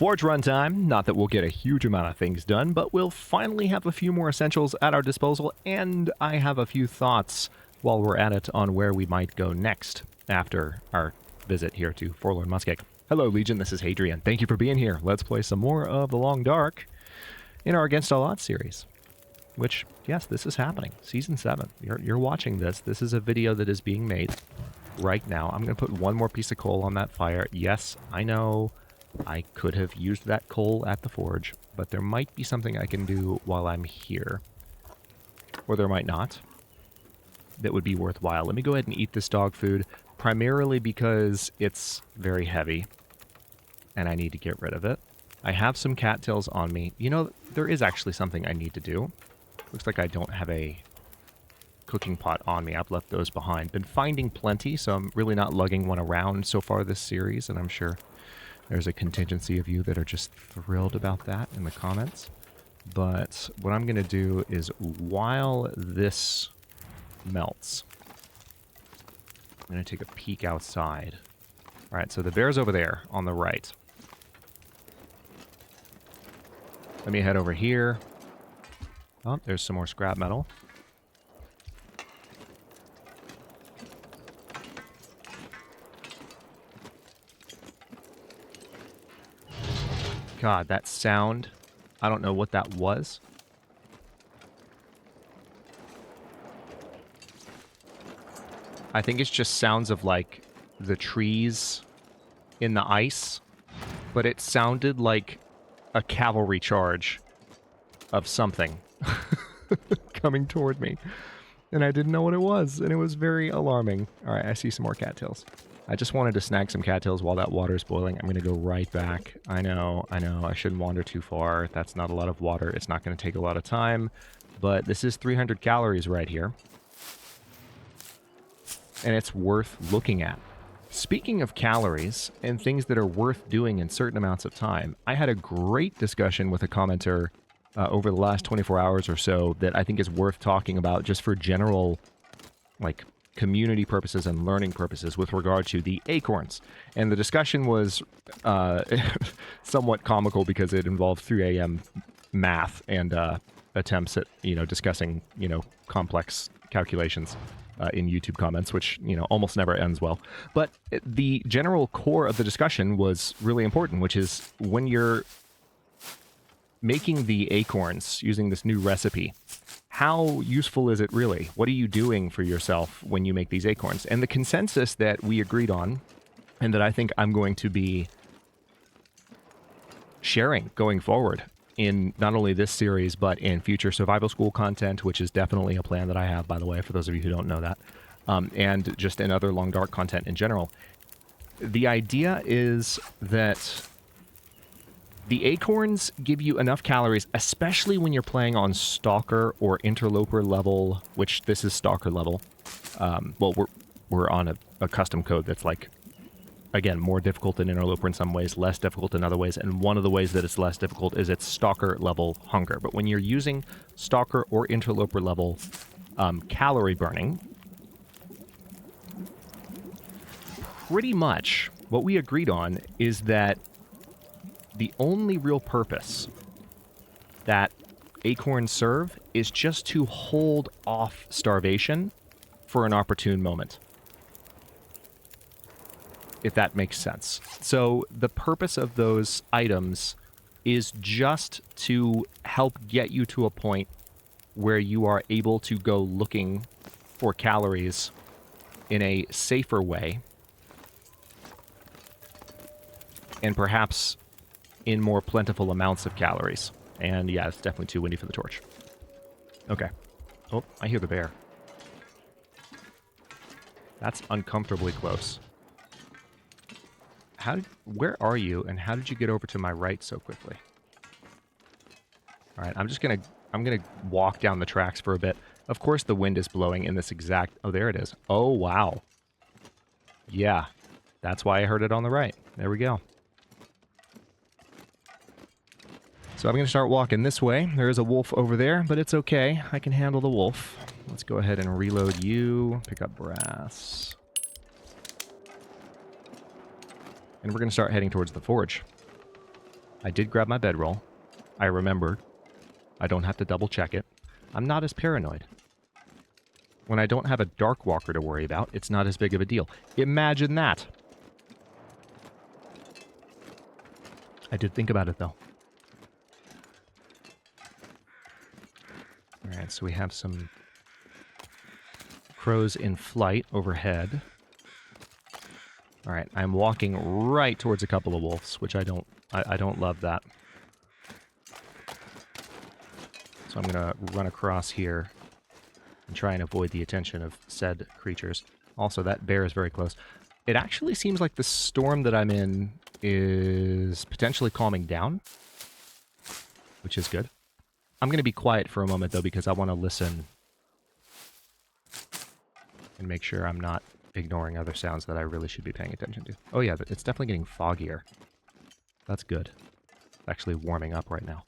Forge runtime. Not that we'll get a huge amount of things done, but we'll finally have a few more essentials at our disposal, and I have a few thoughts while we're at it on where we might go next after our visit here to Forlorn Muskeg. Hello, Legion. This is Hadrian. Thank you for being here. Let's play some more of The Long Dark in our Against All Odds series. Which, yes, this is happening. Season 7. You're watching this. This is a video that is being made right now. I'm going to put one more piece of coal on that fire. Yes, I know I could have used that coal at the forge, but there might be something I can do while I'm here. Or there might not. That would be worthwhile. Let me go ahead and eat this dog food, primarily because it's very heavy, and I need to get rid of it. I have some cattails on me. You know, there is actually something I need to do. Looks like I don't have a cooking pot on me. I've left those behind. Been finding plenty, so I'm really not lugging one around so far this series, and I'm sure there's a contingency of you that are just thrilled about that in the comments. But what I'm going to do is, while this melts, I'm going to take a peek outside. All right, so the bear's over there on the right. Let me head over here. Oh, there's some more scrap metal. God, that sound. I don't know what that was. I think it's just sounds of, like, the trees in the ice. But it sounded like a cavalry charge of something coming toward me. And I didn't know what it was, and it was very alarming. All right, I see some more cattails. I just wanted to snag some cattails while that water is boiling. I'm going to go right back. I know, I shouldn't wander too far. That's not a lot of water. It's not going to take a lot of time, but this is 300 calories right here. And it's worth looking at. Speaking of calories and things that are worth doing in certain amounts of time, I had a great discussion with a commenter over the last 24 hours or so that I think is worth talking about just for general, like, community purposes and learning purposes with regard to the acorns. And the discussion was somewhat comical because it involved 3 a.m. math and attempts at, discussing, complex calculations in YouTube comments, which, almost never ends well. But the general core of the discussion was really important, which is when you're making the acorns using this new recipe, how useful is it really? What are you doing for yourself when you make these acorns? And the consensus that we agreed on, and that I think I'm going to be sharing going forward in not only this series, but in future survival school content, which is definitely a plan that I have, by the way, for those of you who don't know that, and just in other Long Dark content in general. The idea is that the acorns give you enough calories, especially when you're playing on Stalker or Interloper level, which this is Stalker level. Well, we're on a custom code that's, like, again, more difficult than Interloper in some ways, less difficult in other ways, and one of the ways that it's less difficult is its Stalker level hunger. But when you're using Stalker or Interloper level calorie burning, pretty much what we agreed on is that the only real purpose that acorns serve is just to hold off starvation for an opportune moment. If that makes sense. So the purpose of those items is just to help get you to a point where you are able to go looking for calories in a safer way, and perhaps in more plentiful amounts of calories. And yeah, it's definitely too windy for the torch. Okay. Oh, I hear the bear. That's uncomfortably close. Where are you, and how did you get over to my right so quickly? All right, I'm gonna walk down the tracks for a bit. Of course the wind is blowing in this exact... Oh, there it is. Oh, wow. Yeah, that's why I heard it on the right. There we go. So I'm going to start walking this way. There is a wolf over there, but it's okay. I can handle the wolf. Let's go ahead and reload you. Pick up brass. And we're going to start heading towards the forge. I did grab my bedroll. I remembered. I don't have to double check it. I'm not as paranoid. When I don't have a dark walker to worry about, it's not as big of a deal. Imagine that. I did think about it, though. Alright, so we have some crows in flight overhead. Alright, I'm walking right towards a couple of wolves, which I don't love that. So I'm going to run across here and try and avoid the attention of said creatures. Also, that bear is very close. It actually seems like the storm that I'm in is potentially calming down, which is good. I'm going to be quiet for a moment, though, because I want to listen and make sure I'm not ignoring other sounds that I really should be paying attention to. Oh, yeah, it's definitely getting foggier. That's good. It's actually warming up right now.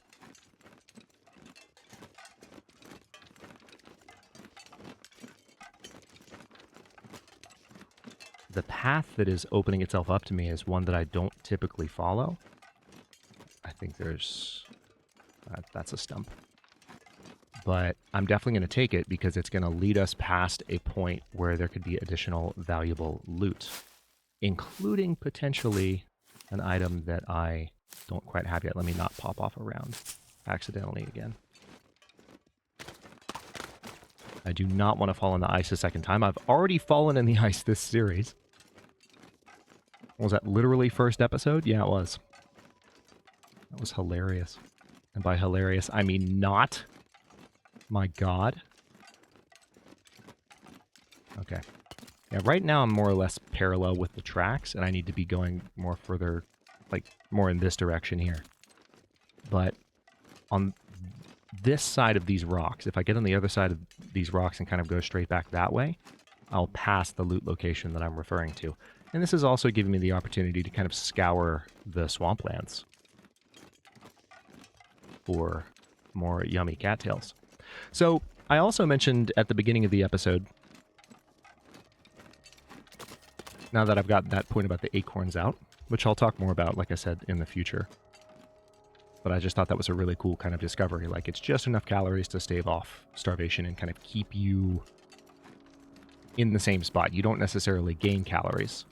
The path that is opening itself up to me is one that I don't typically follow. I think there's... that's a stump. But I'm definitely going to take it because it's going to lead us past a point where there could be additional valuable loot, including potentially an item that I don't quite have yet. Let me not pop off around accidentally again. I do not want to fall in the ice a second time. I've already fallen in the ice this series. Was that literally first episode? Yeah, it was. That was hilarious. And by hilarious, I mean not. My God. Okay. Yeah, right now I'm more or less parallel with the tracks, and I need to be going more further, like, more in this direction here. But on this side of these rocks, if I get on the other side of these rocks and kind of go straight back that way, I'll pass the loot location that I'm referring to. And this is also giving me the opportunity to kind of scour the swamplands for more yummy cattails. So, I also mentioned at the beginning of the episode, now that I've got that point about the acorns out, which I'll talk more about, like I said, in the future. But I just thought that was a really cool kind of discovery. Like, it's just enough calories to stave off starvation and kind of keep you in the same spot. You don't necessarily gain calories,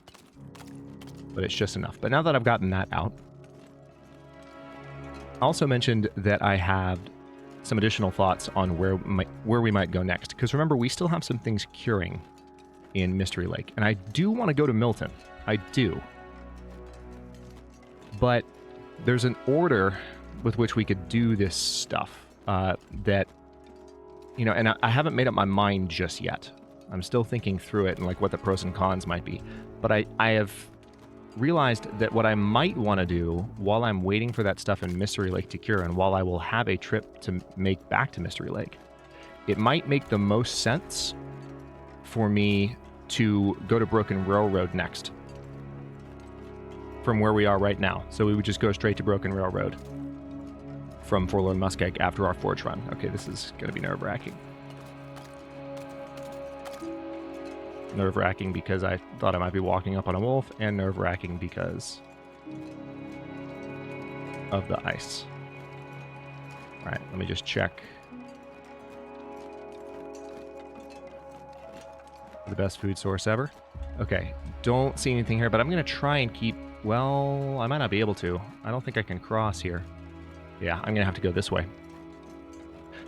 but it's just enough. But now that I've gotten that out, I also mentioned that I have some additional thoughts on where we might go next. Because remember, we still have some things curing in Mystery Lake. And I do want to go to Milton. I do. But there's an order with which we could do this stuff that, you know, and I haven't made up my mind just yet. I'm still thinking through it and like what the pros and cons might be. But I have realized that what I might want to do while I'm waiting for that stuff in Mystery Lake to cure and while I will have a trip to make back to Mystery Lake, it might make the most sense for me to go to Broken Railroad next from where we are right now. So we would just go straight to Broken Railroad from Forlorn Muskeg after our forge run. Okay, this is going to be nerve-wracking. Nerve-wracking because I thought I might be walking up on a wolf, and nerve-wracking because of the ice. All right, let me just check. The best food source ever. Okay, don't see anything here, but I'm going to try and keep... Well, I might not be able to. I don't think I can cross here. Yeah, I'm going to have to go this way.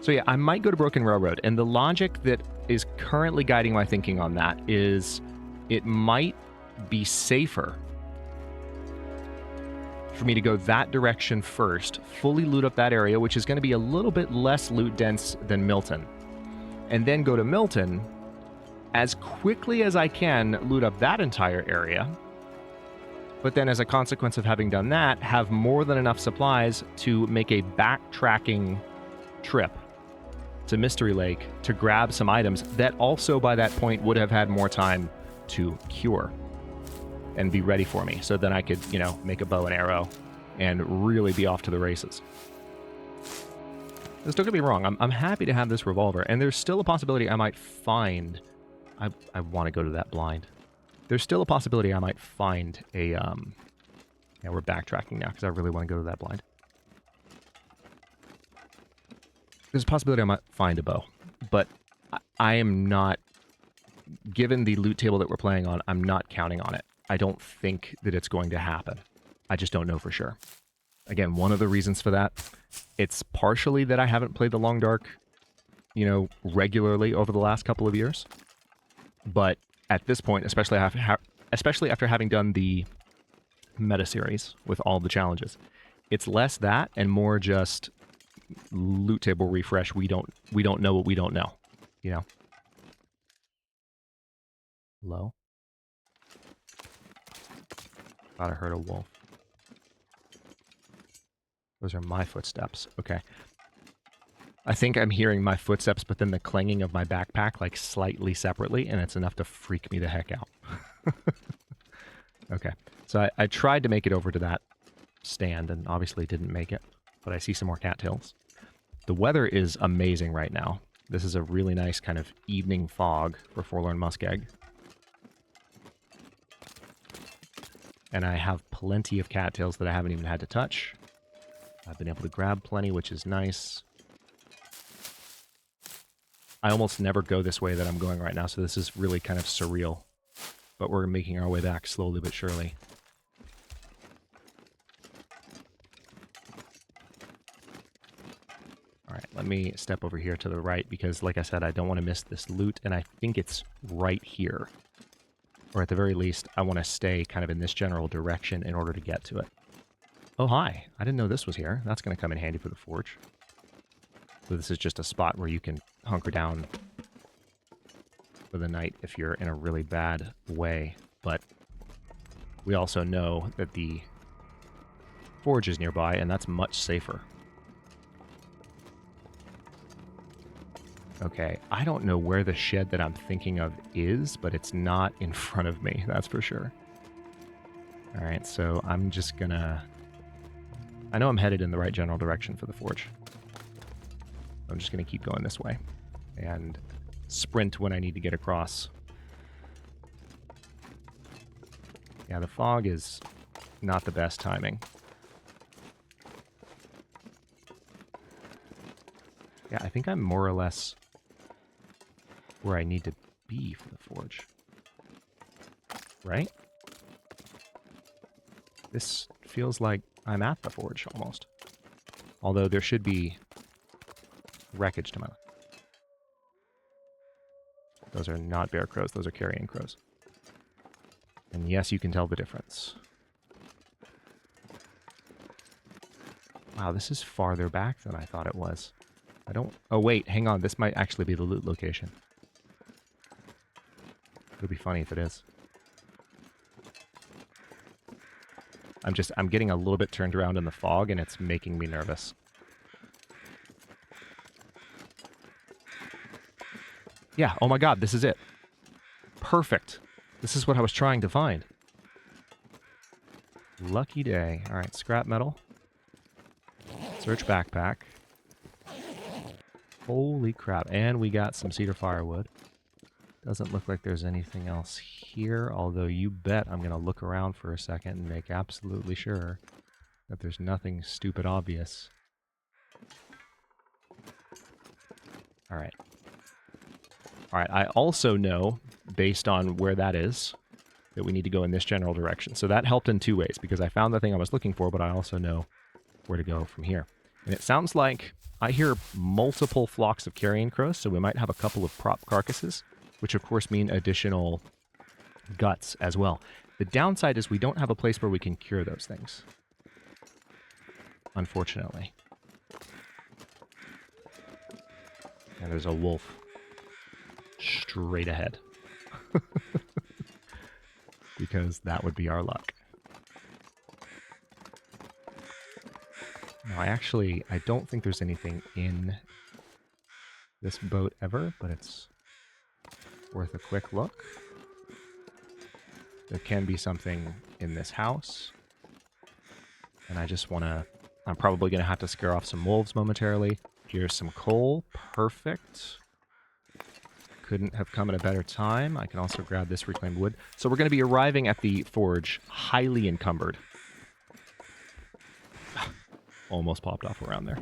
So yeah, I might go to Broken Railroad, and the logic that is currently guiding my thinking on that is it might be safer for me to go that direction first, fully loot up that area, which is going to be a little bit less loot dense than Milton, and then go to Milton as quickly as I can, loot up that entire area, but then as a consequence of having done that, have more than enough supplies to make a backtracking trip to Mystery Lake to grab some items that also by that point would have had more time to cure and be ready for me. So then I could, you know, make a bow and arrow and really be off to the races. Just don't get me wrong, I'm happy to have this revolver, and there's still a possibility I might find... I want to go to that blind. There's still a possibility I might find a Yeah, we're backtracking now because I really want to go to that blind. There's a possibility I might find a bow, but I am not, given the loot table that we're playing on, I'm not counting on it. I don't think that it's going to happen. I just don't know for sure. Again, one of the reasons for that, it's partially that I haven't played the Long Dark, you know, regularly over the last couple of years. But at this point, especially after having done the meta series with all the challenges, it's less that and more just loot table refresh. We don't know what we don't know, you know. Low. Thought I heard a wolf. Those are my footsteps. Okay. I think I'm hearing my footsteps, but then the clanging of my backpack, like, slightly separately, and it's enough to freak me the heck out. Okay. So I tried to make it over to that stand, and obviously didn't make it, but I see some more cattails. The weather is amazing right now. This is a really nice kind of evening fog for Forlorn Muskeg. And I have plenty of cattails that I haven't even had to touch. I've been able to grab plenty, which is nice. I almost never go this way that I'm going right now, so this is really kind of surreal. But we're making our way back slowly but surely. Alright, let me step over here to the right, because like I said, I don't want to miss this loot, and I think it's right here. Or at the very least, I want to stay kind of in this general direction in order to get to it. Oh, hi. I didn't know this was here. That's going to come in handy for the forge. So this is just a spot where you can hunker down for the night if you're in a really bad way. But we also know that the forge is nearby, and that's much safer. Okay, I don't know where the shed that I'm thinking of is, but it's not in front of me, that's for sure. Alright, so I'm just gonna... I know I'm headed in the right general direction for the forge. I'm just gonna keep going this way. And sprint when I need to get across. Yeah, the fog is not the best timing. Yeah, I think I'm more or less where I need to be for the forge. Right? This feels like I'm at the forge, almost. Although there should be wreckage to my left. Those are not bear crows, those are carrion crows. And yes, you can tell the difference. Wow, this is farther back than I thought it was. I don't... Oh, wait, hang on. This might actually be the loot location. It'll be funny if it is. I'm getting a little bit turned around in the fog, and it's making me nervous. Yeah, oh my god, this is it. Perfect. This is what I was trying to find. Lucky day. Alright, scrap metal. Search backpack. Holy crap. And we got some cedar firewood. Doesn't look like there's anything else here, although you bet I'm going to look around for a second and make absolutely sure that there's nothing stupid obvious. Alright. Alright, I also know, based on where that is, that we need to go in this general direction. So that helped in two ways, because I found the thing I was looking for, but I also know where to go from here. And it sounds like I hear multiple flocks of carrion crows, so we might have a couple of prop carcasses, which of course mean additional guts as well. The downside is we don't have a place where we can cure those things. Unfortunately. And there's a wolf straight ahead. Because that would be our luck. Now, I don't think there's anything in this boat ever, but it's worth a quick look. There can be something in this house. And I just want to... I'm probably going to have to scare off some wolves momentarily. Here's some coal. Perfect. Couldn't have come at a better time. I can also grab this reclaimed wood. So we're going to be arriving at the forge highly encumbered. almost popped off around there.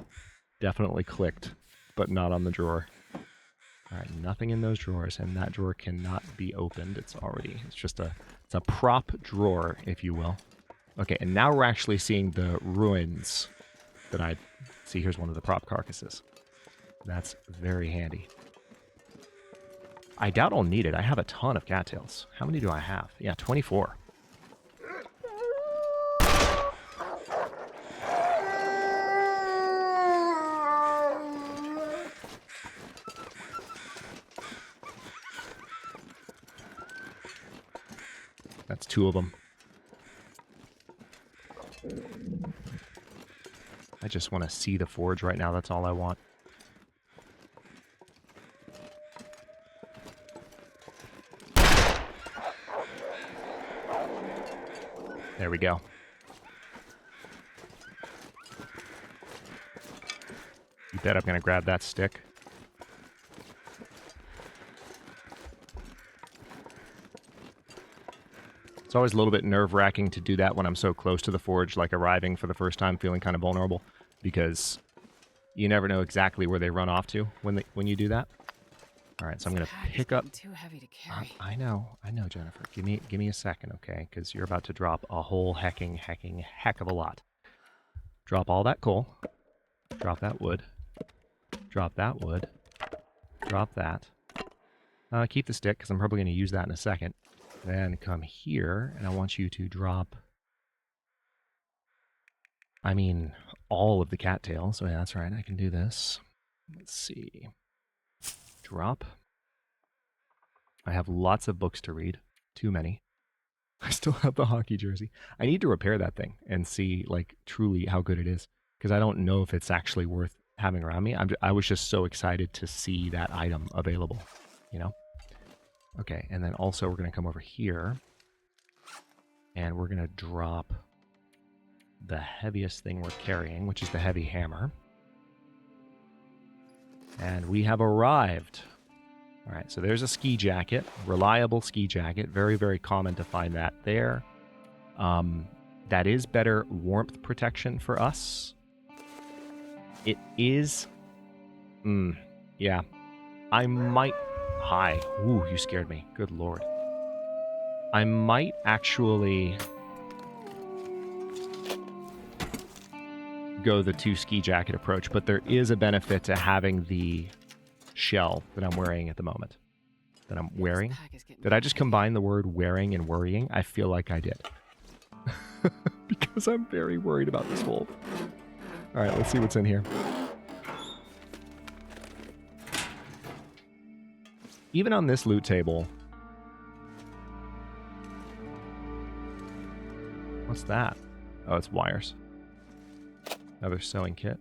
Definitely clicked, but not on the drawer. Alright, nothing in those drawers, and that drawer cannot be opened. It's just it's a prop drawer, if you will. Okay, and now we're actually seeing the ruins that I see. Here's one of the prop carcasses. That's very handy. I doubt I'll need it. I have a ton of cattails. How many do I have? Yeah, 24. That's 2 of them. I just want to see the forge right now. That's all I want. There we go. You bet I'm going to grab that stick. It's always a little bit nerve-wracking to do that when I'm so close to the forge, like arriving for the first time, feeling kind of vulnerable, because you never know exactly where they run off to when you do that. All right, so I'm going to pick up... Too heavy to carry. I know, Jennifer. Give me a second, okay? Because you're about to drop a whole heck of a lot. Drop all that coal. Drop that wood. Drop that wood. Drop that. Keep the stick, because I'm probably going to use that in a second. Then come here, and I want you to drop... all of the cattails. So yeah, that's right, I can do this. Let's see. Drop. I have lots of books to read. Too many. I still have the hockey jersey. I need to repair that thing and see, like, truly how good it is. Because I don't know if it's actually worth having around me. I was just so excited to see that item available, you know? Okay, and then also we're going to come over here. And we're going to drop the heaviest thing we're carrying, which is the heavy hammer. And we have arrived. All right, so there's a ski jacket, reliable ski jacket. Very, very common to find that there. That is better warmth protection for us. It is... yeah. I might... Hi. Ooh, you scared me. Good lord. I might actually go the 2 ski jacket approach, but there is a benefit to having the shell that I'm wearing at the moment. That I'm wearing? Did I just combine the word wearing and worrying? I feel like I did. Because I'm very worried about this wolf. Alright, let's see what's in here. Even on this loot table... What's that? Oh, it's wires. Another sewing kit.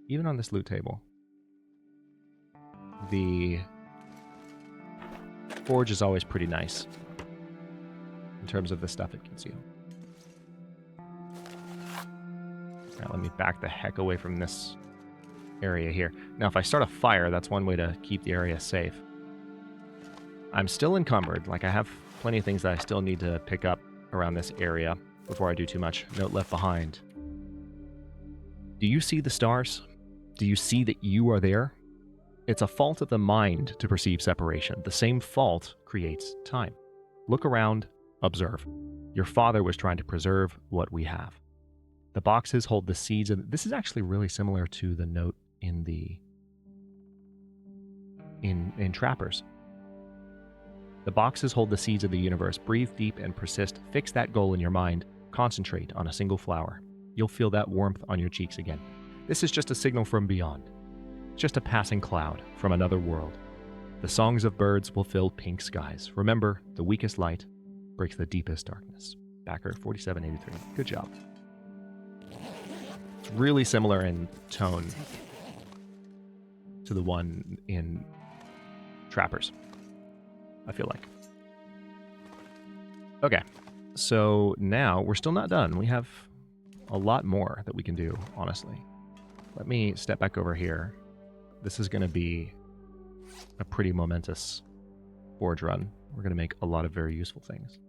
Even on this loot table, the forge is always pretty nice in terms of the stuff it gives you. Alright, let me back the heck away from this area here. Now, if I start a fire, that's one way to keep the area safe. I'm still encumbered. Like, I have plenty of things that I still need to pick up around this area before I do too much. Note left behind. Do you see the stars? Do you see that you are there? It's a fault of the mind to perceive separation. The same fault creates time. Look around, observe. Your father was trying to preserve what we have. The boxes hold the seeds of... This is actually really similar to the note in the... in Trappers. The boxes hold the seeds of the universe. Breathe deep and persist. Fix that goal in your mind. Concentrate on a single flower. You'll feel that warmth on your cheeks again. This is just a signal from beyond. Just a passing cloud from another world. The songs of birds will fill pink skies. Remember, the weakest light breaks the deepest darkness. Backer 4783. Good job. It's really similar in tone to the one in Trappers, I feel like. Okay, so now we're still not done. We have a lot more that we can do, honestly. Let me step back over here. This is going to be a pretty momentous forge run. We're going to make a lot of very useful things.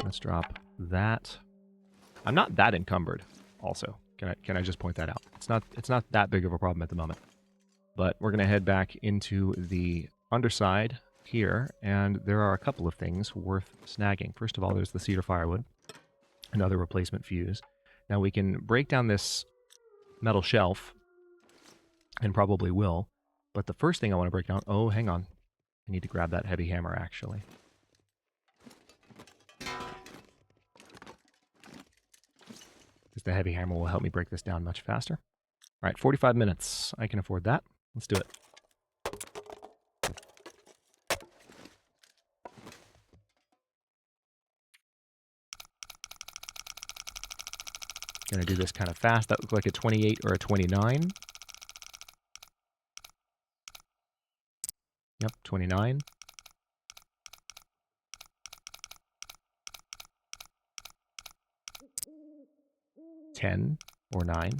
Let's drop that. I'm not that encumbered, also. Can I just point that out? It's not that big of a problem at the moment. But we're going to head back into the underside here, and there are a couple of things worth snagging. First of all, there's the cedar firewood, another replacement fuse. Now we can break down this metal shelf, and probably will, but the first thing I want to break down... Oh, hang on. I need to grab that heavy hammer, actually. Because the heavy hammer will help me break this down much faster. All right, 45 minutes. I can afford that. Let's do it. Gonna do this kind of fast. That looked like a 28 or a 29. Yep, 29. $10 or 9.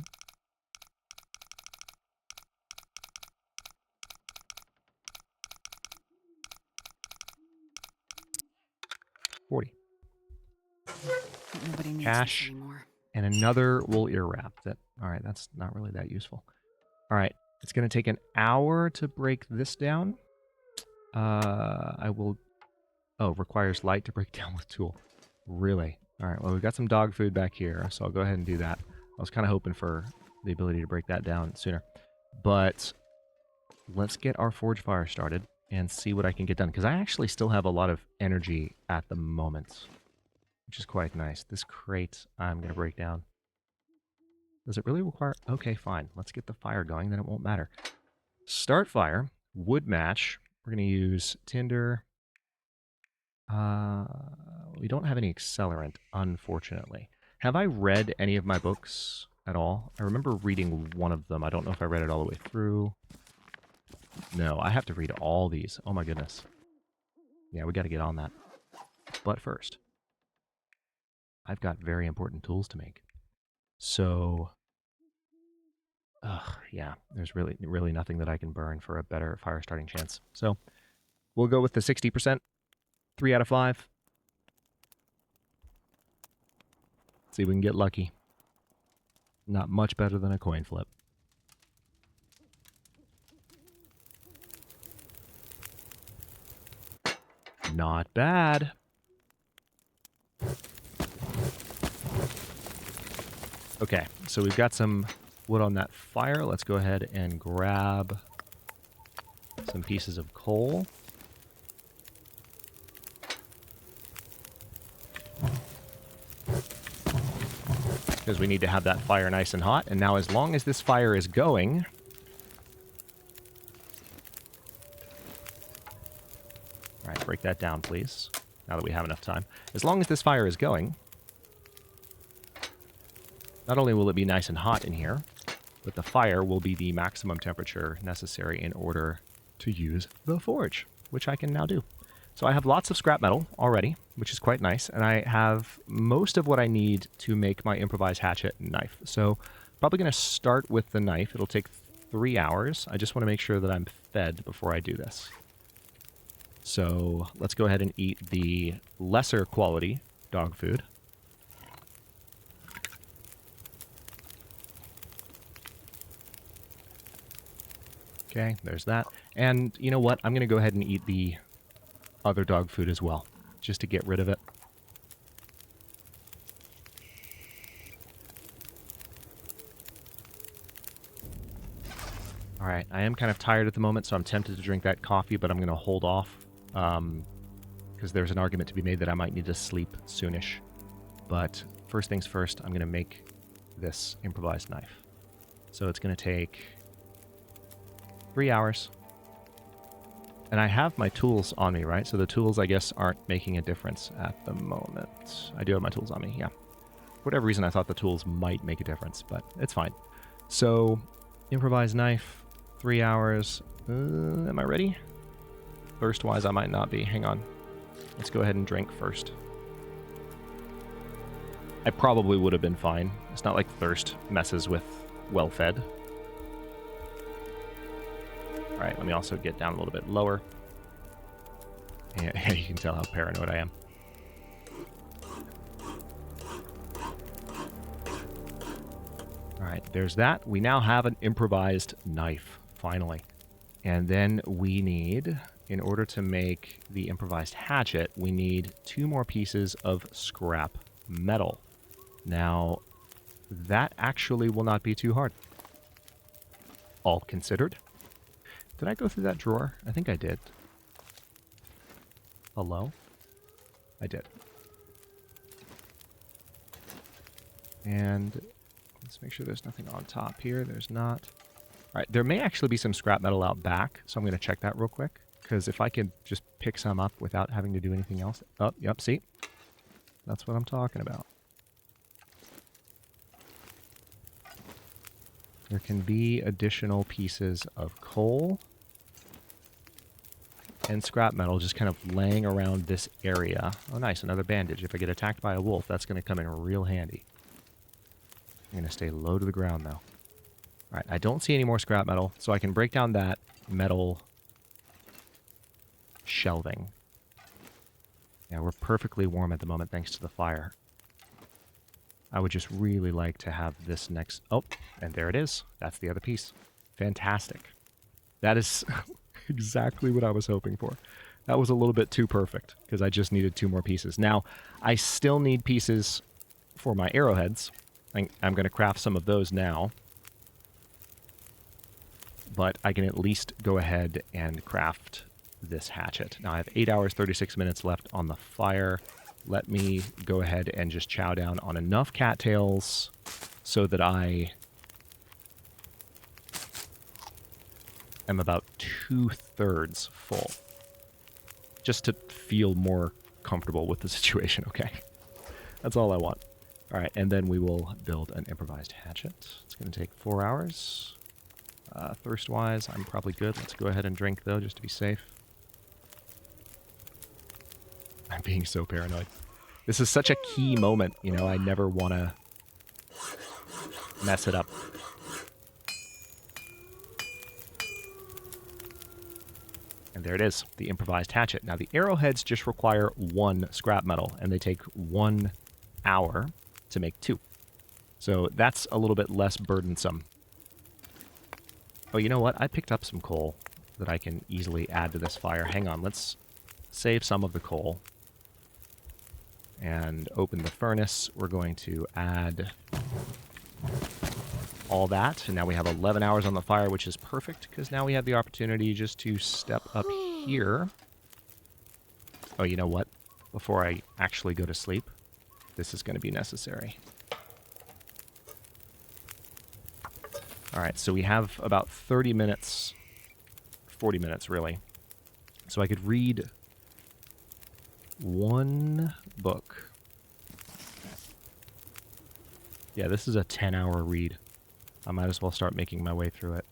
$40. Nobody needs Cash. this anymore. And another wool ear wrap. Alright, that's not really that useful. Alright, it's going to take an hour to break this down. I will... Oh, requires light to break down with tool. Really? Alright, well, we've got some dog food back here, so I'll go ahead and do that. I was kind of hoping for the ability to break that down sooner. But let's get our forge fire started and see what I can get done. Because I actually still have a lot of energy at the moment, which is quite nice. This crate I'm going to break down. Does it really require... Okay, fine. Let's get the fire going, then it won't matter. Start fire. Wood match. We're going to use tinder. We don't have any accelerant, unfortunately. Have I read any of my books at all? I remember reading one of them. I don't know if I read it all the way through. No, I have to read all these. Oh my goodness. Yeah, we got to get on that. But first, I've got very important tools to make. So, yeah, there's really nothing that I can burn for a better fire starting chance. So, we'll go with the 60%. 3 out of 5. See if we can get lucky. Not much better than a coin flip. Not bad. Okay, so we've got some wood on that fire. Let's go ahead and grab some pieces of coal. Because we need to have that fire nice and hot. And now as long as this fire is going... Alright, break that down, please. Now that we have enough time. As long as this fire is going... Not only will it be nice and hot in here, but the fire will be the maximum temperature necessary in order to use the forge, which I can now do. So I have lots of scrap metal already, which is quite nice, and I have most of what I need to make my improvised hatchet and knife. So probably going to start with the knife. It'll take 3 hours. I just want to make sure that I'm fed before I do this. So let's go ahead and eat the lesser quality dog food. Okay, there's that. And you know what? I'm going to go ahead and eat the other dog food as well, just to get rid of it. Alright, I am kind of tired at the moment, so I'm tempted to drink that coffee, but I'm going to hold off, because there's an argument to be made that I might need to sleep soonish. But first things first, I'm going to make this improvised knife. So it's going to take 3 hours. And I have my tools on me, right? So the tools, I guess, aren't making a difference at the moment. I do have my tools on me, yeah. For whatever reason, I thought the tools might make a difference, but it's fine. So, improvised knife, 3 hours. Am I ready? Thirst-wise, I might not be. Hang on. Let's go ahead and drink first. I probably would have been fine. It's not like thirst messes with well-fed. Alright, let me also get down a little bit lower. Yeah, you can tell how paranoid I am. All right, there's that. We now have an improvised knife, finally. And then we need, in order to make the improvised hatchet, we need 2 more pieces of scrap metal. Now, that actually will not be too hard. All considered. Did I go through that drawer? I think I did. Hello? I did. And let's make sure there's nothing on top here. There's not. All right, there may actually be some scrap metal out back, so I'm going to check that real quick. Because if I could just pick some up without having to do anything else. Oh, yep, see? That's what I'm talking about. There can be additional pieces of coal and scrap metal just kind of laying around this area. Oh, nice, another bandage. If I get attacked by a wolf, that's going to come in real handy. I'm going to stay low to the ground, though. All right, I don't see any more scrap metal, so I can break down that metal shelving. Yeah, we're perfectly warm at the moment thanks to the fire. I would just really like to have this next... Oh, and there it is. That's the other piece. Fantastic. That is exactly what I was hoping for. That was a little bit too perfect, because I just needed 2 more pieces. Now, I still need pieces for my arrowheads. I'm going to craft some of those now. But I can at least go ahead and craft this hatchet. Now I have 8 hours, 36 minutes left on the fire. Let me go ahead and just chow down on enough cattails so that I am about 2/3 full. Just to feel more comfortable with the situation, okay? That's all I want. All right, and then we will build an improvised hatchet. It's going to take 4 hours. Thirst-wise, I'm probably good. Let's go ahead and drink, though, just to be safe. I'm being so paranoid. This is such a key moment, you know, I never want to mess it up. And there it is, the improvised hatchet. Now, the arrowheads just require 1 scrap metal, and they take 1 hour to make 2. So that's a little bit less burdensome. Oh, you know what? I picked up some coal that I can easily add to this fire. Hang on, let's save some of the coal. And open the furnace. We're going to add all that. And now we have 11 hours on the fire, which is perfect, because now we have the opportunity just to step up here. Oh, you know what? Before I actually go to sleep, this is going to be necessary. All right, so we have about 30 minutes, 40 minutes really. So I could read 1 book. Yeah, this is a 10-hour read. I might as well start making my way through it.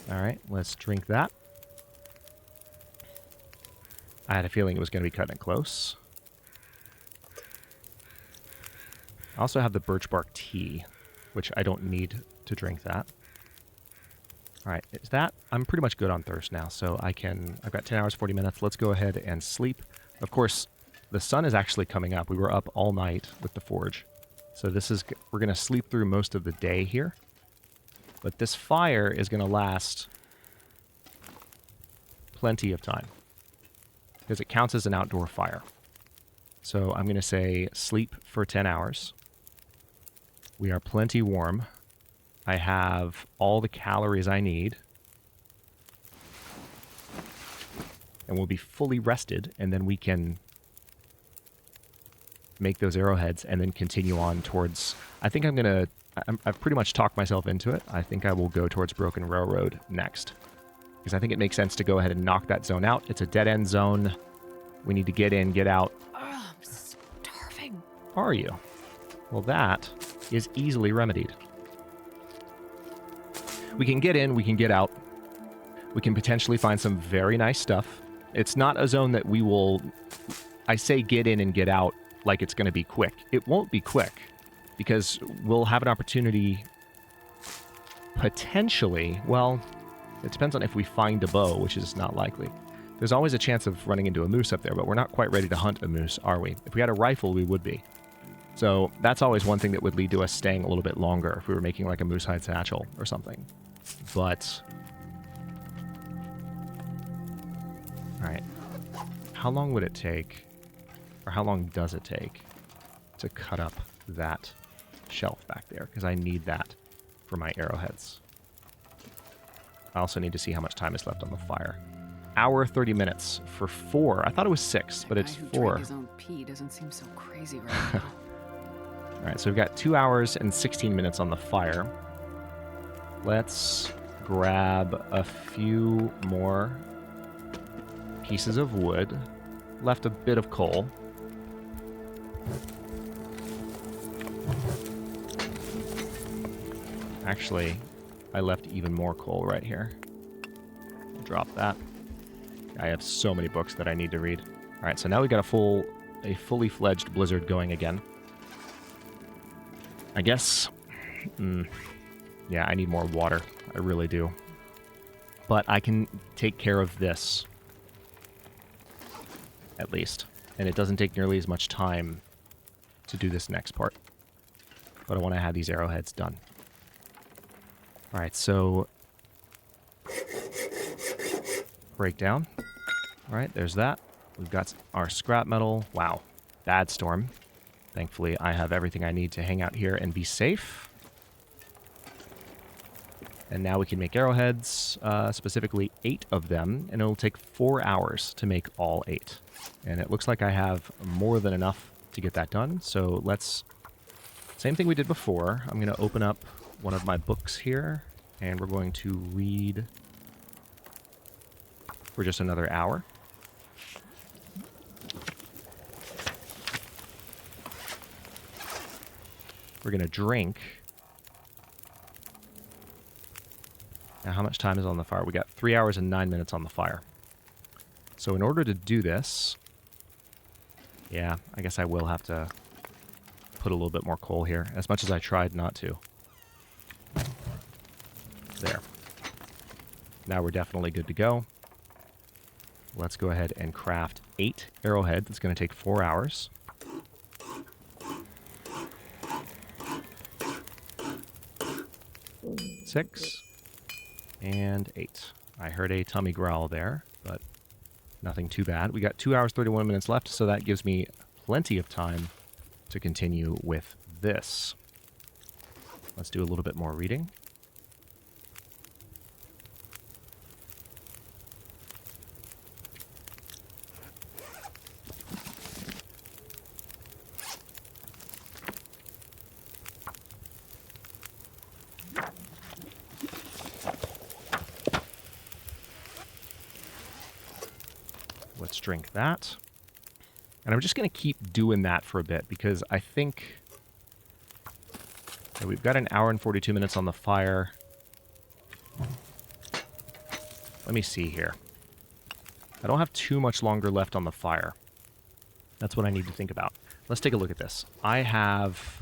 All right, let's drink that. I had a feeling it was going to be cutting it close. I also have the birch bark tea, which I don't need to drink that. All right, is that... I'm pretty much good on thirst now, so I can... I've got 10 hours, 40 minutes. Let's go ahead and sleep. Of course, the sun is actually coming up. We were up all night with the forge. So this is... We're going to sleep through most of the day here. But this fire is going to last plenty of time, because it counts as an outdoor fire. So I'm going to say sleep for 10 hours. We are plenty warm. I have all the calories I need. And we'll be fully rested, and then we can make those arrowheads and then continue on towards... I think I'm going to... I've pretty much talked myself into it. I think I will go towards Broken Railroad next, because I think it makes sense to go ahead and knock that zone out. It's a dead-end zone. We need to get in, get out. Oh, I'm starving. Are you? Well, that is easily remedied. We can get in, we can get out. We can potentially find some very nice stuff. It's not a zone that we will... I say get in and get out like it's going to be quick. It won't be quick, because we'll have an opportunity potentially... Well, it depends on if we find a bow, which is not likely. There's always a chance of running into a moose up there, but we're not quite ready to hunt a moose, are we? If we had a rifle, we would be. So that's always one thing that would lead to us staying a little bit longer if we were making like a moose hide satchel or something. But... Alright. How long would it take, or how long does it take, to cut up that shelf back there? Because I need that for my arrowheads. I also need to see how much time is left on the fire. Hour 30 minutes for 4. I thought it was 6, but it's 4. His own pee doesn't seem so crazy right now. Alright, so we've got 2 hours and 16 minutes on the fire. Let's grab a few more pieces of wood. Left a bit of coal. Actually, I left even more coal right here. Drop that. I have so many books that I need to read. Alright, so now we've got a fully fledged blizzard going again. I guess... yeah, I need more water. I really do. But I can take care of this. At least. And it doesn't take nearly as much time to do this next part. But I want to have these arrowheads done. Alright, so... breakdown. Alright, there's that. We've got our scrap metal. Wow. Bad storm. Thankfully, I have everything I need to hang out here and be safe. And now we can make arrowheads, specifically 8 of them, and it'll take 4 hours to make all 8. And it looks like I have more than enough to get that done, so let's... Same thing we did before. I'm going to open up one of my books here, and we're going to read for just another hour. We're going to drink. Now, how much time is on the fire? We got 3 hours and 9 minutes on the fire. So in order to do this, yeah, I guess I will have to put a little bit more coal here, as much as I tried not to. There. Now we're definitely good to go. Let's go ahead and craft 8 arrowheads. It's going to take 4 hours. Six. And 8. I heard a tummy growl there, but nothing too bad. We got 2 hours, 31 minutes left, so that gives me plenty of time to continue with this. Let's do a little bit more reading. Let's drink that. And I'm just going to keep doing that for a bit because I think we've got an hour and 42 minutes on the fire. Let me see here. I don't have too much longer left on the fire. That's what I need to think about. Let's take a look at this. I have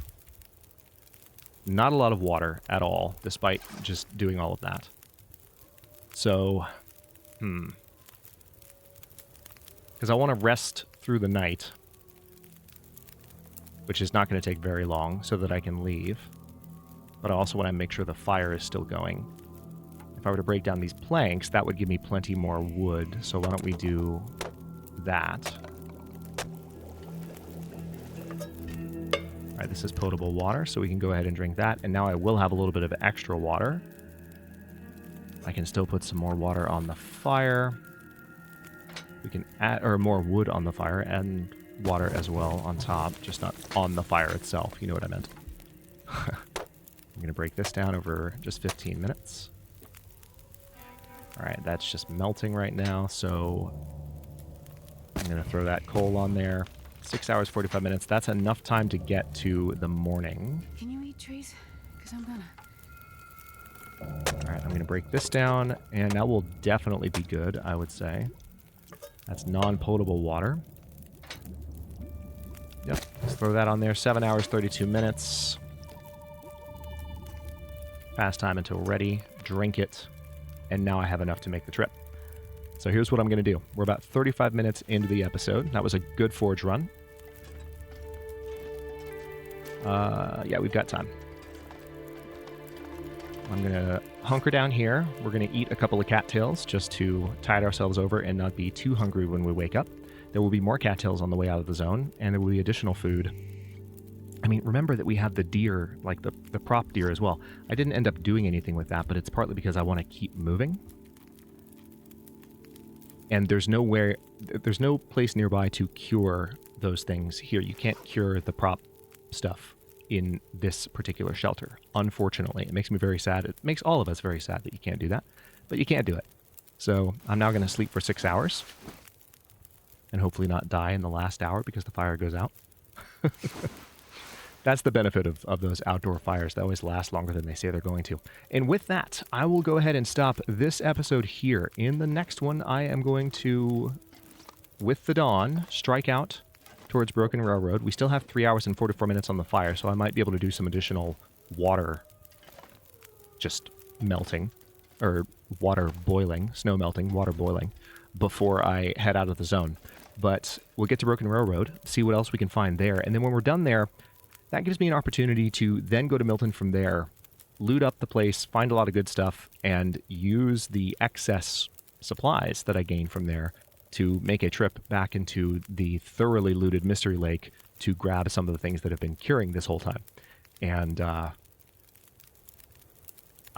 not a lot of water at all, despite just doing all of that. So, because I want to rest through the night, which is not going to take very long, so that I can leave. But I also want to make sure the fire is still going. If I were to break down these planks, that would give me plenty more wood. So why don't we do that? All right, this is potable water, so we can go ahead and drink that. And now I will have a little bit of extra water. I can still put some more water on the fire. We can add, or more wood on the fire, and water as well on top, just not on the fire itself. You know what I meant. I'm going to break this down over just 15 minutes. All right, that's just melting right now, so I'm going to throw that coal on there. 6 hours, 45 minutes. That's enough time to get to the morning. Can you eat trees? Because I'm gonna. All right, I'm going to break this down, and that will definitely be good, I would say. That's non-potable water. Yep, let's throw that on there. 7 hours, 32 minutes. Fast time until ready. Drink it. And now I have enough to make the trip. So here's what I'm going to do. We're about 35 minutes into the episode. That was a good forge run. Yeah, we've got time. I'm going to hunker down here. We're going to eat a couple of cattails just to tide ourselves over and not be too hungry when we wake up. There will be more cattails on the way out of the zone, and there will be additional food. I mean, remember that we have the deer, like the prop deer as well. I didn't end up doing anything with that, but it's partly because I want to keep moving. And there's no place nearby to cure those things here. You can't cure the prop stuff in this particular shelter. Unfortunately, it makes me very sad. It makes all of us very sad that you can't do that, but you can't do it. So I'm now going to sleep for 6 hours and hopefully not die in the last hour because the fire goes out. That's the benefit of those outdoor fires. They always last longer than they say they're going to. And with that, I will go ahead and stop this episode here. In the next one, I am going to, with the dawn, strike out towards Broken Railroad. We still have 3 hours and 44 minutes on the fire, so I might be able to do some additional water just melting, or water boiling, snow melting, water boiling, before I head out of the zone. But we'll get to Broken Railroad, see what else we can find there, and then when we're done there, that gives me an opportunity to then go to Milton from there, loot up the place, find a lot of good stuff, and use the excess supplies that I gain from there to make a trip back into the thoroughly looted Mystery Lake to grab some of the things that have been curing this whole time. And I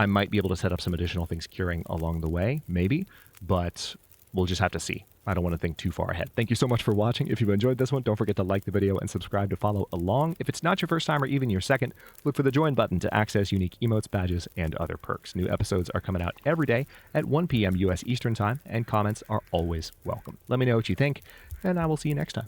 might be able to set up some additional things curing along the way, maybe, but we'll just have to see. I don't want to think too far ahead. Thank you so much for watching. If you enjoyed this one, don't forget to like the video and subscribe to follow along. If it's not your first time or even your second, look for the join button to access unique emotes, badges, and other perks. New episodes are coming out every day at 1 p.m. U.S. Eastern Time, and comments are always welcome. Let me know what you think, and I will see you next time.